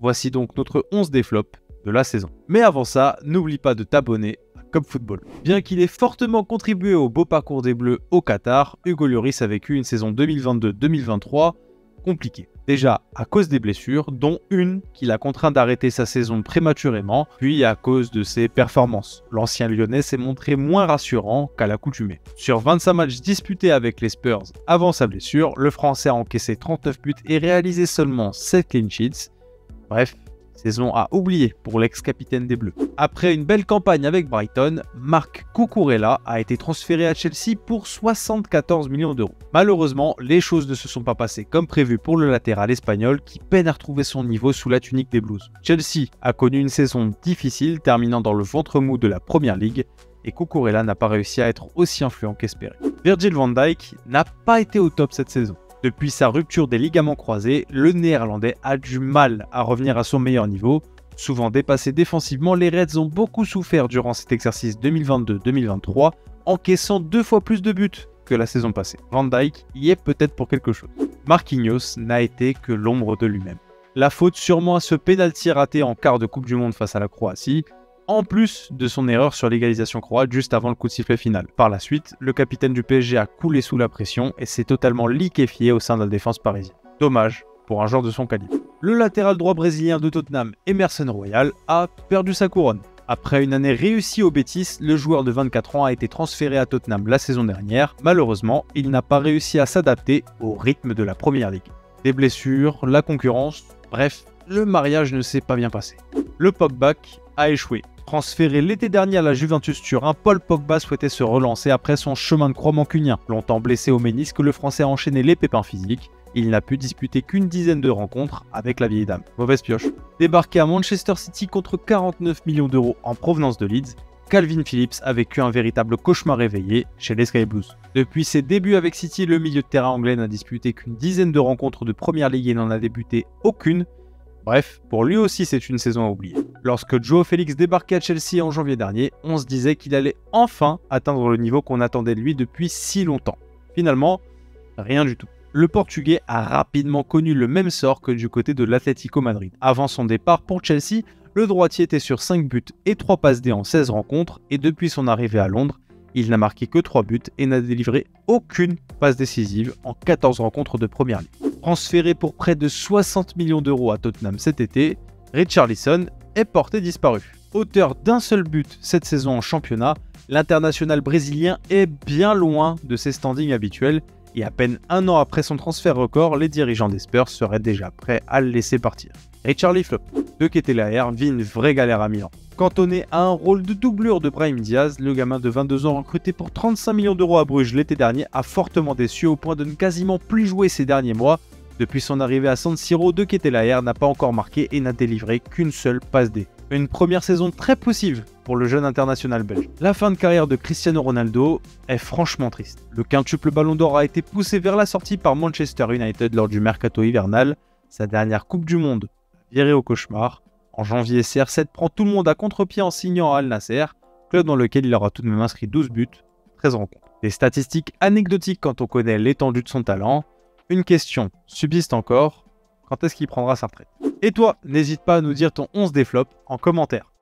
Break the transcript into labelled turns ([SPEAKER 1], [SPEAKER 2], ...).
[SPEAKER 1] Voici donc notre 11 des flops de la saison. Mais avant ça, n'oublie pas de t'abonner à Comme Football. Bien qu'il ait fortement contribué au beau parcours des Bleus au Qatar, Hugo Lloris a vécu une saison 2022-2023 compliquée. Déjà à cause des blessures, dont une qui l'a contraint d'arrêter sa saison prématurément, puis à cause de ses performances. L'ancien Lyonnais s'est montré moins rassurant qu'à l'accoutumée. Sur 25 matchs disputés avec les Spurs avant sa blessure, le Français a encaissé 39 buts et réalisé seulement 7 clean sheets. Bref, saison à oublier pour l'ex-capitaine des Bleus. Après une belle campagne avec Brighton, Marc Cucurella a été transféré à Chelsea pour 74 millions d'euros. Malheureusement, les choses ne se sont pas passées comme prévu pour le latéral espagnol qui peine à retrouver son niveau sous la tunique des Blues. Chelsea a connu une saison difficile, terminant dans le ventre mou de la Première Ligue, et Cucurella n'a pas réussi à être aussi influent qu'espéré. Virgil van Dijk n'a pas été au top cette saison. Depuis sa rupture des ligaments croisés, le Néerlandais a du mal à revenir à son meilleur niveau. Souvent dépassés défensivement, les Reds ont beaucoup souffert durant cet exercice 2022-2023, encaissant 2 fois plus de buts que la saison passée. Van Dijk y est peut-être pour quelque chose. Marquinhos n'a été que l'ombre de lui-même. La faute sûrement à ce pénalty raté en quart de Coupe du Monde face à la Croatie, en plus de son erreur sur l'égalisation croate juste avant le coup de sifflet final. Par la suite, le capitaine du PSG a coulé sous la pression et s'est totalement liquéfié au sein de la défense parisienne. Dommage pour un joueur de son calibre. Le latéral droit brésilien de Tottenham, Emerson Royal, a perdu sa couronne. Après une année réussie au Betis, le joueur de 24 ans a été transféré à Tottenham la saison dernière. Malheureusement, il n'a pas réussi à s'adapter au rythme de la Première Ligue. Des blessures, la concurrence, bref, le mariage ne s'est pas bien passé. Le Pogba a échoué. Transféré l'été dernier à la Juventus Turin, Paul Pogba souhaitait se relancer après son chemin de croix mancunien. Longtemps blessé au ménisque, le Français a enchaîné les pépins physiques. Il n'a pu disputer qu'une dizaine de rencontres avec la vieille dame. Mauvaise pioche. Débarqué à Manchester City contre 49 millions d'euros en provenance de Leeds, Calvin Phillips a vécu un véritable cauchemar réveillé chez les Sky Blues. Depuis ses débuts avec City, le milieu de terrain anglais n'a disputé qu'une dizaine de rencontres de Première Ligue et n'en a débuté aucune. Bref, pour lui aussi c'est une saison à oublier. Lorsque Joao Félix débarquait à Chelsea en janvier dernier, on se disait qu'il allait enfin atteindre le niveau qu'on attendait de lui depuis si longtemps. Finalement, rien du tout. Le Portugais a rapidement connu le même sort que du côté de l'Atlético Madrid. Avant son départ pour Chelsea, le droitier était sur 5 buts et 3 passes D en 16 rencontres et depuis son arrivée à Londres, il n'a marqué que 3 buts et n'a délivré aucune passe décisive en 14 rencontres de Première Ligue. Transféré pour près de 60 millions d'euros à Tottenham cet été, Richarlison est porté disparu. Auteur d'un seul but cette saison en championnat, l'international brésilien est bien loin de ses standings habituels et à peine un an après son transfert record, les dirigeants des Spurs seraient déjà prêts à le laisser partir. Richarlison flop. De Ketelaere vit une vraie galère à Milan. Cantonné à un rôle de doublure de Brahim Diaz, le gamin de 22 ans recruté pour 35 millions d'euros à Bruges l'été dernier a fortement déçu au point de ne quasiment plus jouer ces derniers mois. Depuis son arrivée à San Siro, De Ketelaere n'a pas encore marqué et n'a délivré qu'une seule passe D. Une première saison très poussive pour le jeune international belge. La fin de carrière de Cristiano Ronaldo est franchement triste. Le quintuple Ballon d'Or a été poussé vers la sortie par Manchester United lors du mercato hivernal. Sa dernière Coupe du Monde a viré au cauchemar. En janvier, CR7 prend tout le monde à contre-pied en signant à Al Nasser, club dans lequel il aura tout de même inscrit 12 buts, 13 rencontres. Des statistiques anecdotiques quand on connaît l'étendue de son talent. Une question subsiste encore, quand est-ce qu'il prendra sa retraite? Et toi, n'hésite pas à nous dire ton 11 des flops en commentaire.